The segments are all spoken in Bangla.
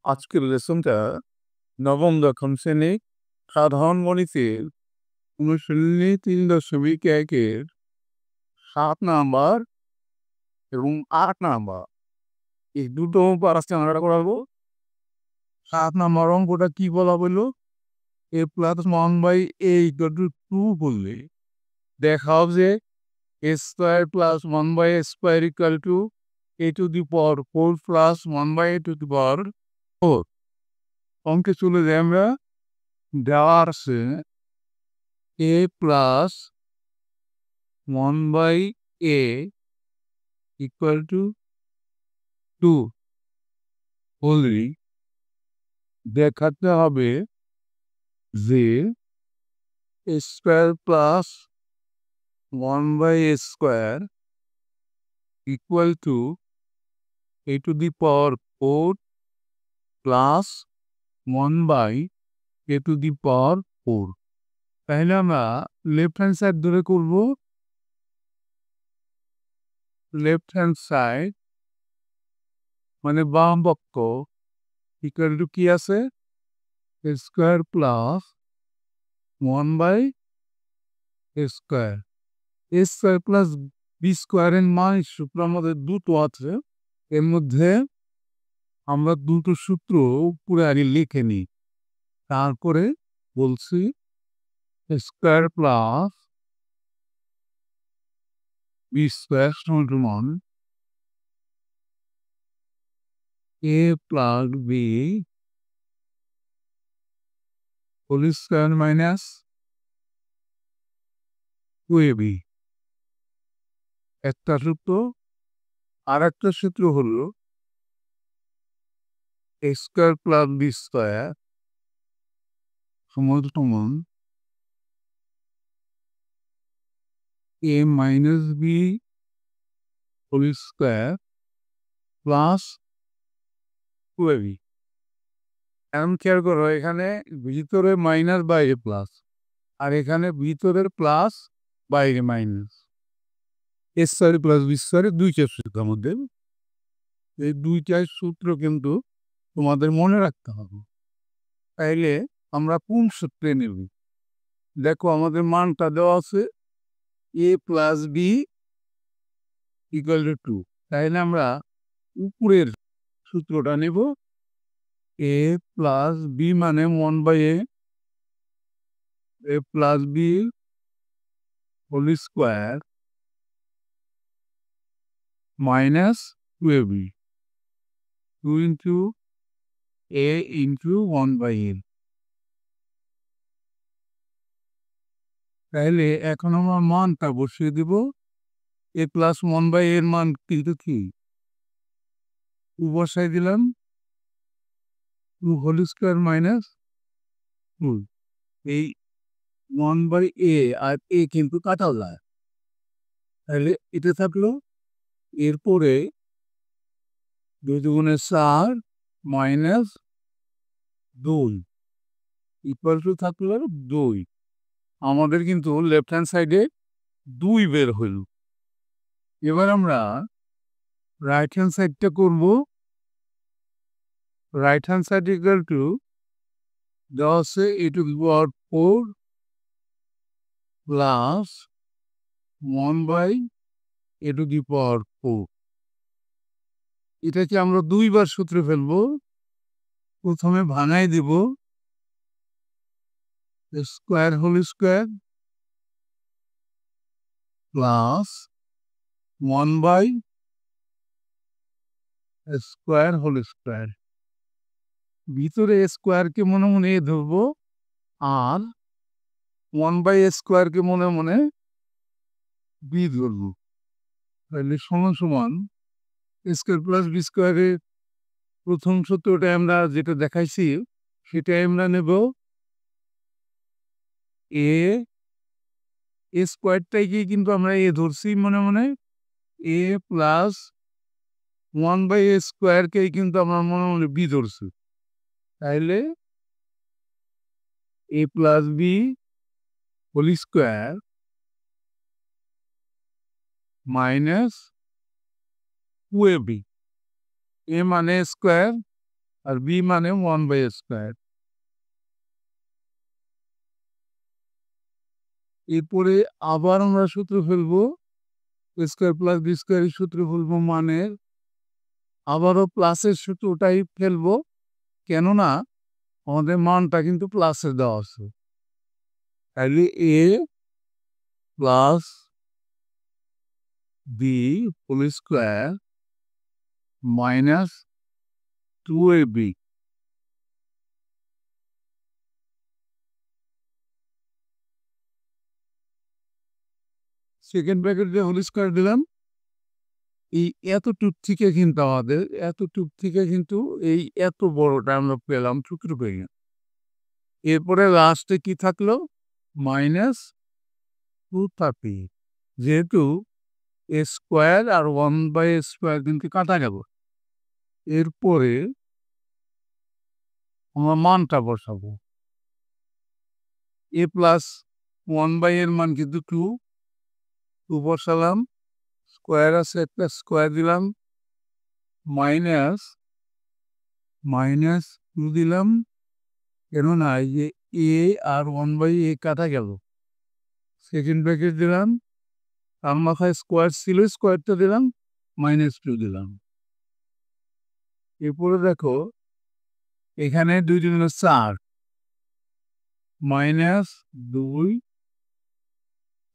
আজকের লেসনটা নবম দশম শ্রেণী সাধারণ গণিতের অনুশীলনী 3.1-এর 7 নাম্বার এবং 8 নাম্বার এই দুটো অঙ্ক আজকে আমরা করাবো। 7 নাম্বার অঙ্কটা কি বলা বললো, a প্লাস 1/a=2 বললে দেখাও যে a square plus 1/a square equal to a to the power 4 plus 1/a to the power 4। অঙ্কে চলে যাই আমরা। দেওয়া আছে a plus 1/a equal to 2 বললি দেখাতে হবে যে a square plus 1/a square equal to a to the power 4 plus 1/a to the power 4। তাহলে আমরা লেফট হ্যান্ড সাইড ধরে করব। লেফট হ্যান্ড সাইড মানে বাম পক্ষ ইকুয়াল টু কি আছে, a square plus 1/a square. a square plus B স্কোয়ারের মান সূত্র আমাদের দুটো আছে, এর মধ্যে আমরা দুটো সূত্র উপরে আগে লিখে নিই, তারপরে বলছি স্কোয়ার প্লাস বি স্কোয়ার সমান a plus B whole square minus 2ab একটা সূত্র। আর একটা সূত্র হলো a square plus B square সমান a minus B whole square plus 2ab। এখন খেয়াল করো, এখানে ভিতরে মাইনাস বাইরে প্লাস, আর এখানে ভিতরের প্লাস বাইরে মাইনাস। এ স্কোয়ার প্লাস বি স্কোয়ারের দুইটা সূত্র মধ্যে, এই দুইটাই সূত্র কিন্তু তোমাদের মনে রাখতে হবে। তাইলে আমরা কোন সূত্রে নেব? দেখো আমাদের মানটা দেওয়া আছে a plus B equal to 2। তাইলে আমরা উপরের সূত্রটা নেব, a প্লাস বি মানে 1/a plus B whole square minus 2ab 2 into a into 1/a। তাহলে এখন আমরা মানটা বসিয়ে দেব। a প্লাস 1/a এর মান কিন্তু কি, 2 বসাই দিলাম, 2 হোল স্কোয়ার মাইনাস 2। এই 1/a আর a কিন্তু কাটা যায়, তাহলে এটা থাকলো। এরপরে 2 দুগুণে 4 মাইনাস 2 ইকুয়াল টু থাকলো 2। আমাদের কিন্তু লেফট হ্যান্ড সাইডে 2 বের হইল। এবার আমরা রাইট হ্যান্ড সাইডটা করব। Right hand side equal to দেওয়া আছে a to the power 4 plus 1/a to the power 4। এটাকে আমরা দুইবার সূত্রে ফেলবো। প্রথমে ভাঙাই দিব, square whole square plus 1/a square whole square. ভিতরে স্কোয়ারকে মনে মনে এ ধরবো, আর 1/a স্কোয়ারকে মনে মনে বি ধরবো। তাহলে সমান স্কোয়ার প্লাস বি স্কোয়ারের প্রথম সূত্রটা আমরা যেটা দেখাইছি সেটাই আমরা নেব। এ স্কোয়ারটাকে কিন্তু আমরা এ ধরছি মনে মনে, এ প্লাস 1/a স্কোয়ারকে কিন্তু আমরা মনে মনে বি ধরছি। তাইলে a plus B whole square minus 2ab। A মানে স্কোয়ার আর বি মানে 1/স্কয়ার। এরপরে আবার আমরা সূত্র ফেলবো স্কয়ার প্লাস বি স্কয়ারের সূত্র ফেলবো, মানে আবারও প্লাসের সূত্রটাই ফেলবো, কেননা আমাদের মানটা কিন্তু প্লাসের দেওয়া আছে। তাহলে a plus B whole square minus 2ab। Second bracket দিয়ে হোল স্কয়ার দিলাম। এই এতটুক থেকে কিন্তু আমাদের এতটুক থেকে কিন্তু এই এত বড়টা আমরা পেলাম সূত্র পেয়ে। এরপরে লাস্টে কি থাকলো? মাইনাস 230, যেহেতু এ স্কোয়ার আর 1/স্কোয়ার কিন্তু কাটা গেল। এরপরে আমরা মানটা বসাবো। এ প্লাস 1/এর মান কিন্তু 2 বসালাম, স্কোয়ার আছে একটা স্কোয়ার দিলাম, মাইনাস 2 দিলাম, কেননা এই যে এ আর 1/a কাটা গেল। সেকেন্ড ব্র্যাকেট দিলাম, তার মাথায় স্কোয়ার ছিল, স্কোয়ারটা দিলাম, -2 দিলাম। এরপরে দেখো এখানে 2 × 4, -2,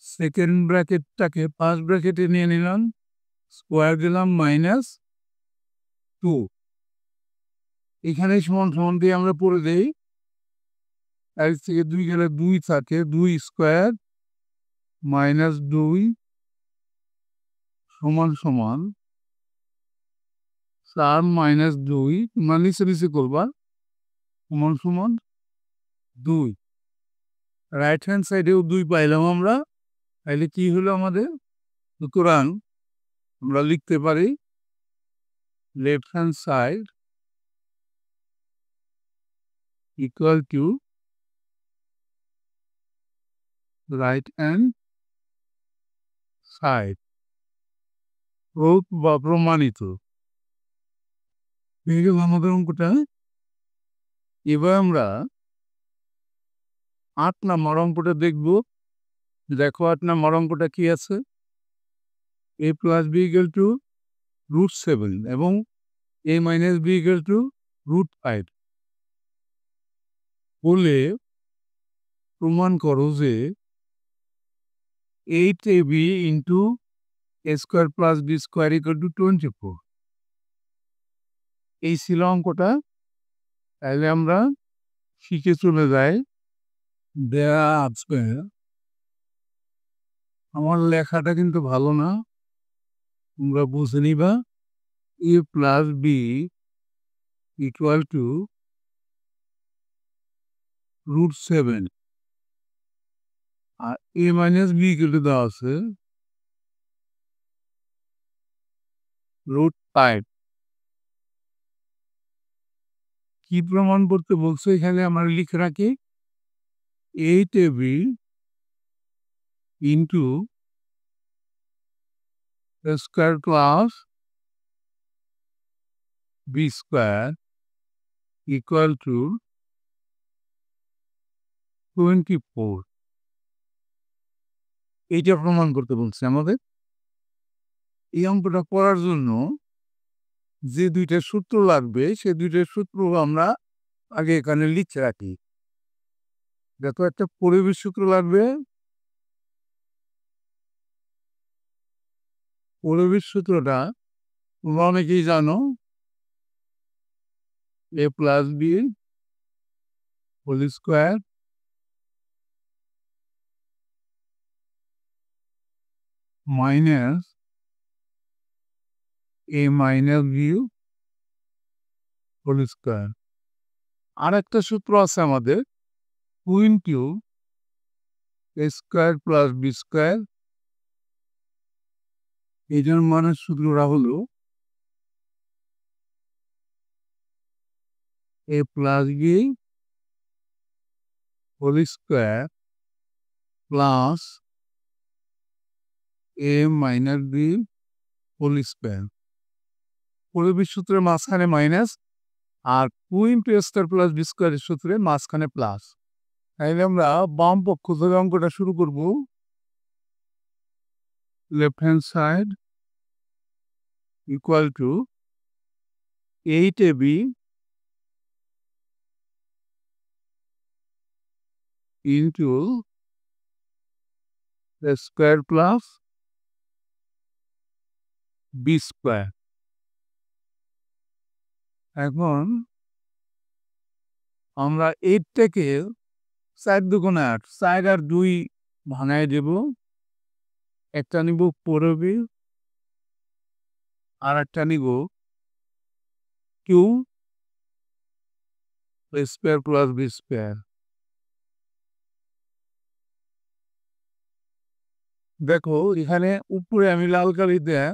সেকেন্ড ব্র্যাকেটটাকে ফার্স্ট ব্র্যাকেটে নিয়ে নিলাম, স্কোয়ার দিলাম, -2। এখানে সমান সমান দিয়ে আমরা পড়ে দেই, 1 থেকে 2 গেলে 2 থাকে, 2 স্কোয়ার -2 সমান সমান 4 - 2, তোমরা নিচে করবা, সমান সমান 2। রাইট হ্যান্ড সাইডেও 2 পাইলাম আমরা। তাহলে কি হলো আমাদের? সুতরাং আমরা লিখতে পারি left hand side equal two right hand side. Proof বা প্রমাণিত। এই গেল আমাদের অঙ্কটা। এবার আমরা 8 নম্বর অঙ্কটা দেখব। দেখো 8 নম্বর অঙ্কটা কি আছে? a plus B equal to √7 এবং a minus B equal to √5 বলে প্রমাণ করো যে 8ab into a square plus B square equal to 24। এই ছিল অঙ্কটা। তাহলে আমরা শিখে চলে যাই। দেয়া আছে, আমার লেখাটা কিন্তু ভালো না, তোমরা বুঝে নিবা। a plus B equal to √7 আর a minus B equal to দেওয়া আছে √5। কি প্রমাণ করতে বলছো এখানে আমরা লিখে রাখি, 8ab into square plus B square equal to 24। এইটা প্রমাণ করতে বলছে আমাদের। এই অঙ্কটা করার জন্য যে 2টা সূত্র লাগবে সে 2টা সূত্র আমরা আগে এখানে লিখে রাখি। দেখো একটা পরিবেশ সূত্র লাগবে। পরিবেশ সূত্রটা তোমরা অনেকেই জানো, a plus B whole square minus a minus B whole square. আর একটা সূত্র আছে আমাদের, 2 into a square plus B square. এটার মানের সূত্রটা হলো a plus B whole square plus a minus B whole square. পরিবেশ সূত্রের মাঝখানে মাইনাস আর 2 ইন্টু এ স্কোয়ার প্লাস বি স্কোয়ারের সূত্রে মাঝখানে প্লাস। তাইলে আমরা বাম পক্ষ থেকে অঙ্কটা শুরু করব। Left hand side equal to 8ab into A square plus B square. এখন আমরা 8 থেকে 4 দুগুণে 8, 4 আর 2 ভাঙায় দেব। একটা নিব 4ab আর একটা নিব Q square plus B square. দেখো এখানে উপরে আমি লাল কালি দেয়া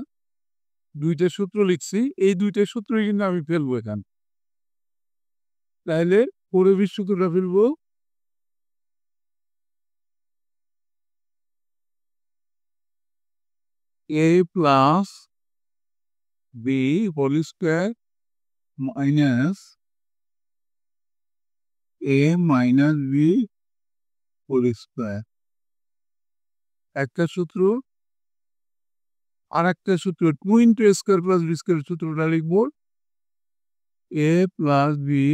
2টা সূত্র লিখছি, এই 2টা সূত্রই কিন্তু আমি ফেলবো এখানে। তাহলে 4ab সূত্রটা ফেলবো। a plus B whole square minus a minus B whole square একটা সূত্র। আর একটা সূত্র 2 ইন্টু এ স্কোয়ার প্লাস বি স্কোয়ার সূত্রটা লিখবো a plus B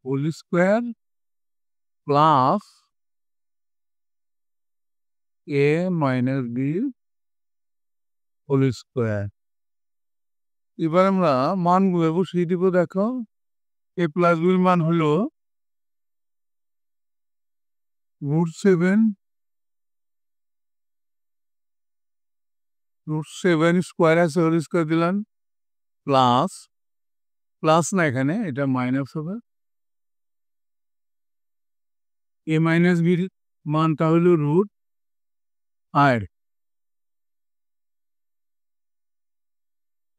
whole square plus a minus B whole square. এবার আমরা মানগুলো বসিয়ে দিব। দেখো a প্লাস বির মান হলো √7 স্কোয়ার আছে হোল স্কোয়ার দিলাম প্লাস প্লাস না এখানে এটা মাইনাস হবে। a মাইনাস বির মানটা হলো √8,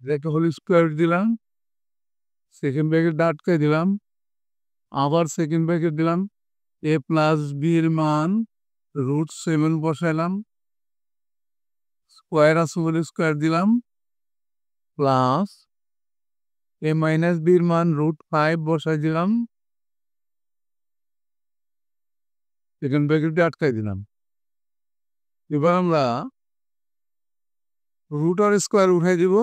এটাকে হোল স্কোয়ার দিলাম, সেকেন্ড ব্র্যাকেট আটকে দিলাম, আবার সেকেন্ড ব্র্যাকেট দিলাম। a প্লাস বির মান √7 বসাইলাম, স্কোয়ার আছে হোল স্কোয়ার দিলাম প্লাস a মাইনাস বির মান √5 বসাই দিলাম, সেকেন্ড ব্র্যাকেটে আটকাই দিলাম। এবার আমরা রুট আর স্কোয়ার উঠাই দিব।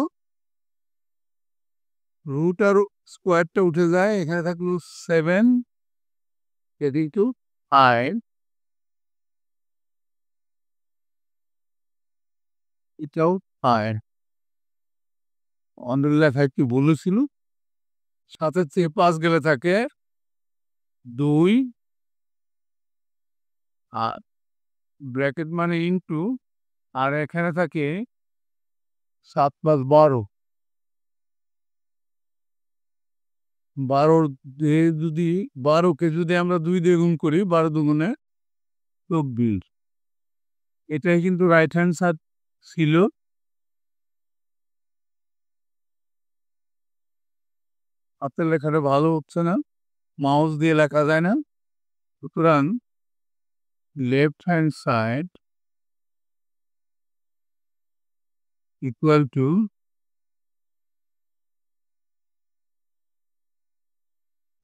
রুট আর স্কোয়ারটা উঠে যায়, এখানে থাকলো 7 টু 5, এটাও 5। আমাদের লেখায় কি বলেছিল, 7-এর থেকে 5 গেলে থাকে 2 আর ব্র্যাকেট মানে ইন্টু, আর এখানে থাকে 7 + 12। 12কে যদি আমরা 2 দিয়ে গুণ করি, 12 দুগুণে 24। এটাই কিন্তু রাইট হ্যান্ড সাইড ছিল। হাতের লেখাটা ভালো হচ্ছে না, মাউস দিয়ে লেখা যায় না, সুতরাং left hand side equal two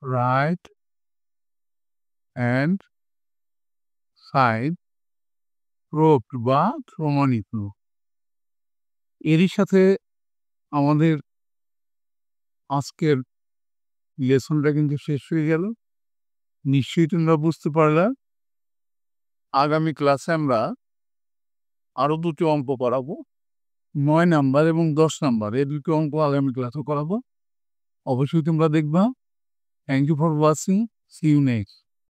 right hand side proved বা প্রমাণিত। এরই সাথে আমাদের আজকের লেসনটা কিন্তু শেষ হয়ে গেল। নিশ্চয়ই তোমরা বুঝতে পারলা। আগামী ক্লাসে আমরা আরো 2টি অঙ্ক করাবো, 9 নাম্বার এবং 10 নাম্বার, এই 2টি অঙ্ক আগামী ক্লাসে করাবো। অবশ্যই তোমরা দেখবা। Thank you for watching, see you next.